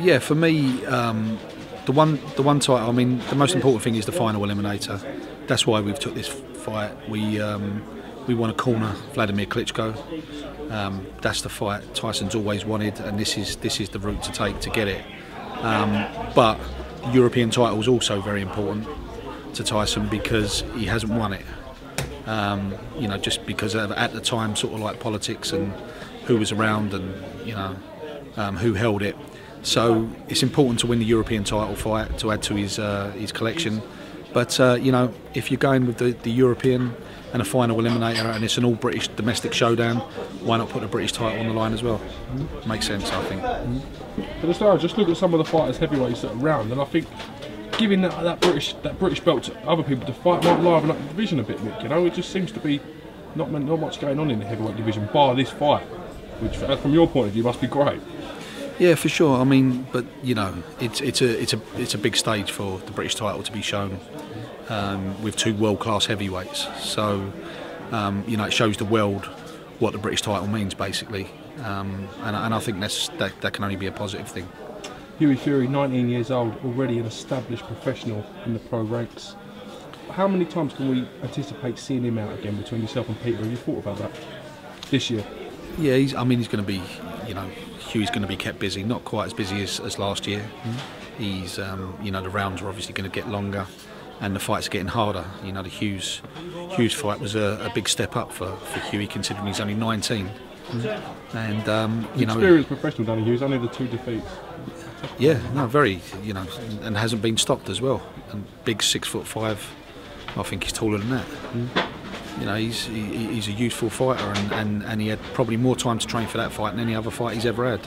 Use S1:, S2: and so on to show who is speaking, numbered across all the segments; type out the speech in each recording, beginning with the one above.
S1: Yeah, for me, the one title. I mean, the most important thing is the final eliminator. That's why we've took this fight. We want to corner Vladimir Klitschko. That's the fight Tyson's always wanted, and this is the route to take to get it. But European title is also very important to Tyson because he hasn't won it. You know, just because of, at the time, sort of like politics and who was around and who held it. So it's important to win the European title fight to add to his collection. But you know, if you're going with the European and a final eliminator and it's an all-British domestic showdown, why not put the British title on the line as well? Makes sense, I think.
S2: But as I just look at some of the fighters heavyweights that are around, and I think giving that British belt to other people to fight might liven up the division a bit, Mick. You know, it just seems to be not much going on in the heavyweight division, bar this fight, which, from your point of view, must be great.
S1: Yeah, for sure. I mean, but you know, it's a big stage for the British title to be shown with two world-class heavyweights. So you know, it shows the world what the British title means, basically, and I think that can only be a positive thing.
S2: Hughie Fury, 19 years old, already an established professional in the pro ranks. How many times can we anticipate seeing him out again between yourself and Peter? Have you thought about that this year?
S1: Yeah, he's going to be, you know, Hughie's going to be kept busy, not quite as busy as last year. He's, you know, the rounds are obviously going to get longer and the fights are getting harder. You know, the Hughes fight was a big step up for Hughie, considering he's only 19. And, you know...
S2: Experienced professional, Danny Hughes, only the 2 defeats.
S1: Yeah, no, very, you know, and hasn't been stopped as well. And big 6'5", I think he's taller than that. You know, he's a youthful fighter, and he had probably more time to train for that fight than any other fight he's ever had.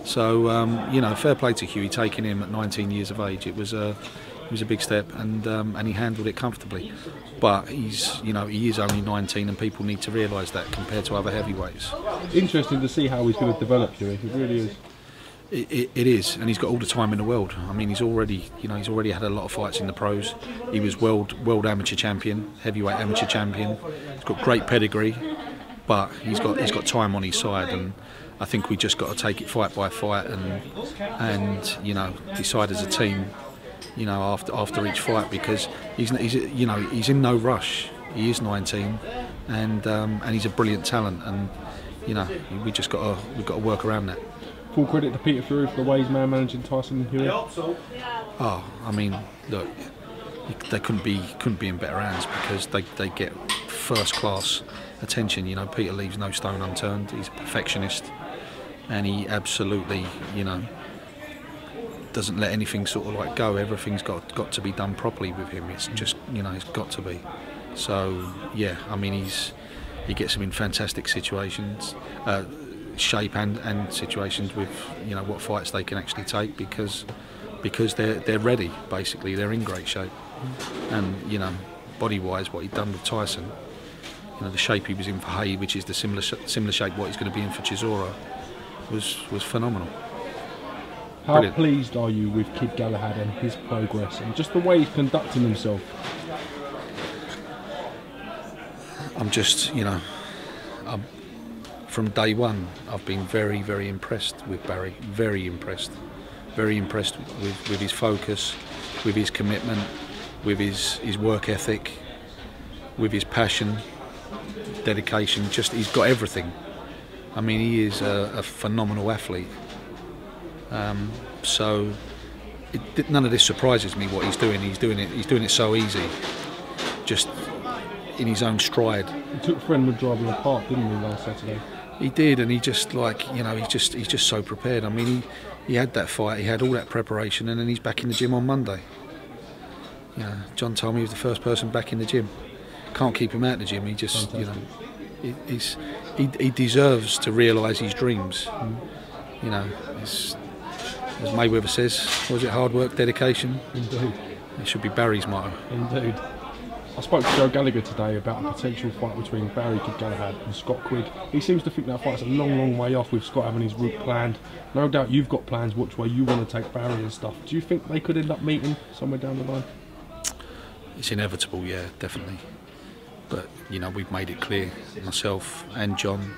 S1: So, you know, fair play to Hughie, taking him at 19 years of age. It was a big step, and he handled it comfortably. But he's, you know, he is only 19, and people need to realise that compared to other heavyweights.
S2: Interesting to see how he's going to develop, Hughie. It really is.
S1: It is, and he's got all the time in the world. I mean, he's already had a lot of fights in the pros. He was world amateur champion, heavyweight amateur champion. He's got great pedigree, but he's got time on his side, and I think we just got to take it fight by fight and you know, decide as a team, you know, after each fight, because he's in no rush. He is 19, and he's a brilliant talent, and you know, we've got to work around that.
S2: Full credit to Peter Fury for the way he's managing Tyson Fury.
S1: Oh, I mean, look, they couldn't be in better hands, because they get first class attention. You know, Peter leaves no stone unturned. He's a perfectionist, and he absolutely, you know, doesn't let anything sort of like go. Everything's got to be done properly with him. It's just, you know, it's got to be. So yeah, I mean, he gets him in fantastic situations. Shape and situations with, you know, what fights they can actually take, because they're ready. Basically, they're in great shape, and you know, body wise, what he'd done with Tyson, you know, the shape he was in for Hay, which is the similar shape what he's going to be in for Chisora, was phenomenal.
S2: How Brilliant. Pleased are you with Kid Galahad and his progress and just the way he's conducting himself?
S1: I'm just, you know, from day one, I've been very, very impressed with Barry. Very impressed with his focus, with his commitment, with his work ethic, with his passion, dedication. Just, he's got everything. I mean, he is a phenomenal athlete. So none of this surprises me. What he's doing it so easy, just in his own stride.
S2: He took Frenwood driving apart, didn't he, last Saturday?
S1: He did, and he just, like, you know, he's just so prepared. I mean, he had that fight, he had all that preparation, and then he's back in the gym on Monday. You know, John told me he was the first person back in the gym. Can't keep him out of the gym. He just, fantastic. You know, he deserves to realise his dreams. You know, as Mayweather says, was it hard work, dedication?
S2: Indeed.
S1: It should be Barry's motto.
S2: Indeed. I spoke to Joe Gallagher today about a potential fight between Barry, Kid Galahad and Scott Quigg. He seems to think that fight's a long, long way off, with Scott having his route planned. No doubt you've got plans which way you want to take Barry and stuff. Do you think they could end up meeting somewhere down the line?
S1: It's inevitable, yeah, definitely. But, you know, we've made it clear, myself and John,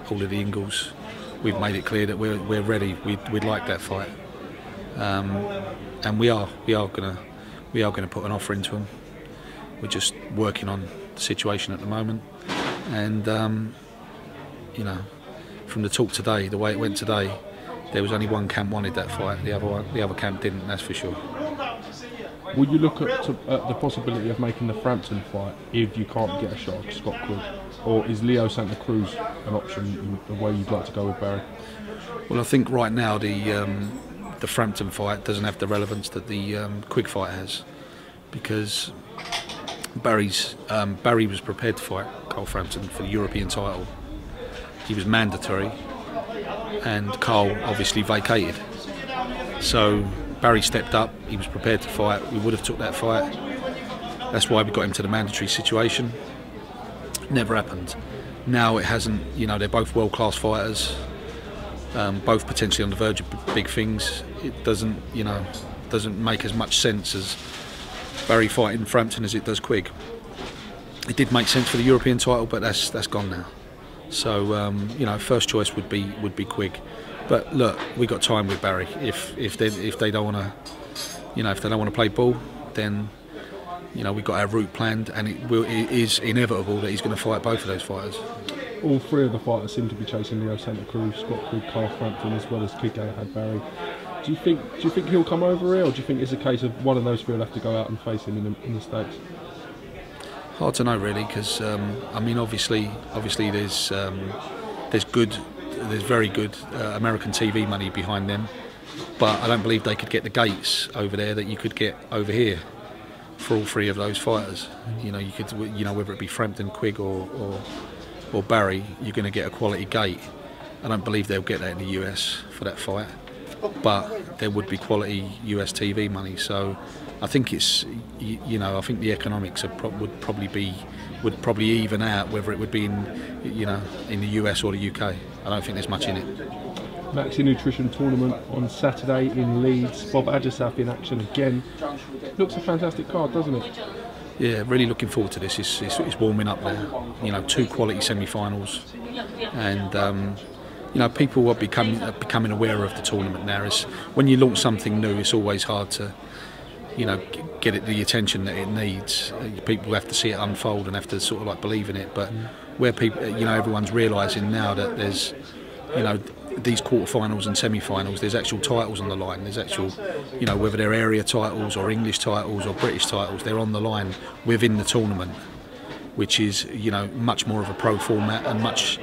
S1: all of the Ingles, we've made it clear that we're ready. We'd like that fight, and we are gonna put an offer into him. We're just working on the situation at the moment, and you know, from the talk today, the way it went today, there was only one camp wanted that fight. The other camp didn't. That's for sure.
S2: Will you look at the possibility of making the Frampton fight if you can't get a shot at Scott Quigg? Or is Leo Santa Cruz an option, the way you'd like to go with Barry?
S1: Well, I think right now the Frampton fight doesn't have the relevance that the Quigg fight has, because Barry was prepared to fight Carl Frampton for the European title. He was mandatory, and Carl obviously vacated. So Barry stepped up, he was prepared to fight, we would have took that fight. That's why we got him to the mandatory situation. Never happened. Now it hasn't, you know, they're both world-class fighters, both potentially on the verge of big things. It doesn't, you know, doesn't make as much sense as Barry fighting Frampton as it does Quigg. It did make sense for the European title, but that's gone now. So you know, first choice would be Quigg. But look, we got time with Barry. If they don't want to, you know, if they don't want to play ball, then, you know, we've got our route planned, and it is inevitable that he's going to fight both of those fighters.
S2: All three of the fighters seem to be chasing Leo Santa Cruz, Scott Quigg, Carl Frampton, as well as Kid Galahad, Barry. Do you think he'll come over here, or do you think it's a case of one of those three will have to go out and face him in the States?
S1: Hard to know really, because I mean, obviously there's very good American TV money behind them, but I don't believe they could get the gates over there that you could get over here for all three of those fighters. You know, you could, you know, whether it be Frampton, Quigg or Barry, you're going to get a quality gate. I don't believe they'll get that in the US for that fight, but there would be quality US TV money. So I think it's, you know, I think the economics would probably even out whether it would be in, you know, in the US or the UK. I don't think there's much in it.
S2: Maxi Nutrition tournament on Saturday in Leeds. Bob Adjasap in action again. Looks a fantastic card, doesn't it?
S1: Yeah, really looking forward to this. It's warming up now. You know, 2 quality semi-finals, and you know, people are becoming aware of the tournament now. When you launch something new, it's always hard to, you know, get it the attention that it needs. People have to see it unfold and have to sort of like believe in it. But where people, you know, everyone's realising now that there's, you know, these quarterfinals and semi-finals, there's actual titles on the line. There's actual, you know, whether they're area titles or English titles or British titles, they're on the line within the tournament, which is, you know, much more of a pro format and much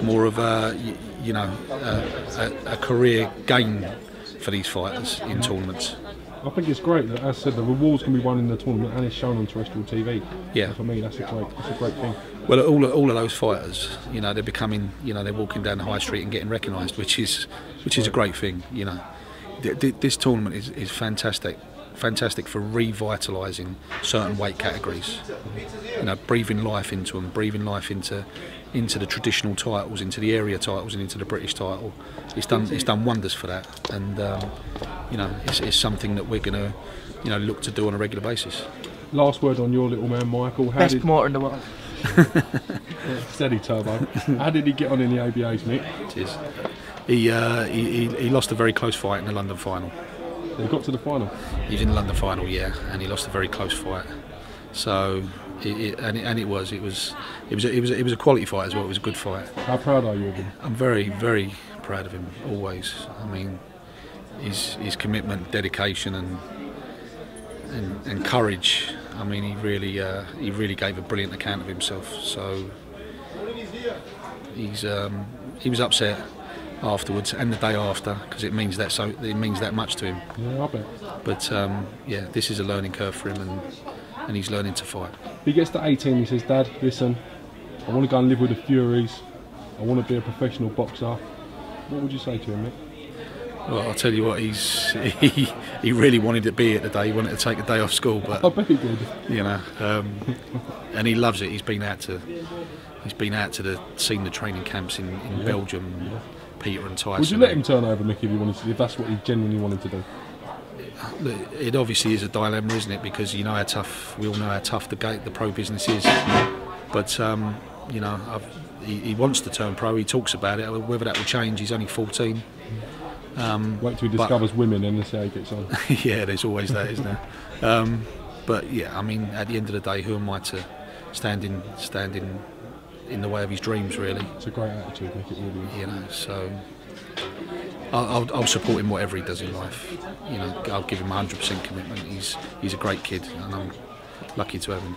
S1: more of a, you know, a career gain for these fighters in tournaments.
S2: I think it's great that, as I said, the rewards can be won in the tournament and it's shown on terrestrial TV.
S1: Yeah.
S2: And for me, that's a great thing.
S1: Well, all of those fighters, you know, they're becoming, you know, they're walking down the high street and getting recognised, which is a great thing. You know, this tournament is fantastic for revitalising certain weight categories. You know, breathing life into them, breathing life into the traditional titles, into the area titles, and into the British title. It's done wonders for that, and you know, it's something that we're going to, you know, look to do on a regular basis.
S2: Last word on your little man, Michael.
S3: Best promoter in the world.
S2: Steady, Turbo. How did he get on in the ABAs, Mick?
S1: Cheers. He lost a very close fight in the London final.
S2: He got to the final.
S1: He was in the London final, yeah, and he lost a very close fight. So, it was a quality fight as well. It was a good fight.
S2: How proud are you of him?
S1: I'm very, very proud of him always. I mean, his commitment, dedication, and courage. I mean, he really gave a brilliant account of himself. So he was upset afterwards and the day after, because it means that much to him.
S2: Yeah, I bet.
S1: But yeah, this is a learning curve for him, and he's learning to fight.
S2: He gets to 18. He says, "Dad, listen, I want to go and live with the Furies. I want to be a professional boxer." What would you say to him, Mick?
S1: Well, I'll tell you what, he really wanted to be here today. He wanted to take a day off school, but
S2: I bet he did.
S1: You know, and he loves it. He's been out to seen the training camps in Belgium, Peter and Tyson.
S2: Would you let him turn over, Mick, if he wanted to, if that's what he genuinely wanted to do?
S1: It obviously is a dilemma, isn't it? Because you know how tough, we all know how tough the pro business is. But You know, he wants to turn pro. He talks about it. Whether that will change, he's only 14.
S2: Wait till he discovers women and see how he gets on.
S1: Yeah, there's always that, isn't there? But yeah, I mean, at the end of the day, who am I to stand in the way of his dreams? Really,
S2: it's a great attitude, Mick. It really is.
S1: You know, so I'll support him whatever he does in life. You know, I'll give him 100% commitment. He's a great kid, and I'm lucky to have him.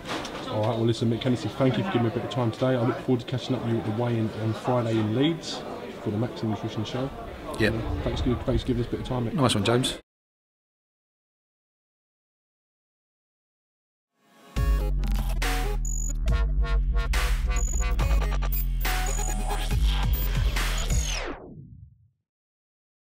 S2: All right, well, listen, Mick Hennessy, thank you for giving me a bit of time today. I look forward to catching up with you at the weigh-in on Friday in Leeds for the Maxi Nutrition show.
S1: Yeah.
S2: Thanks for giving us a bit of time, Mick.
S1: Nice one, James.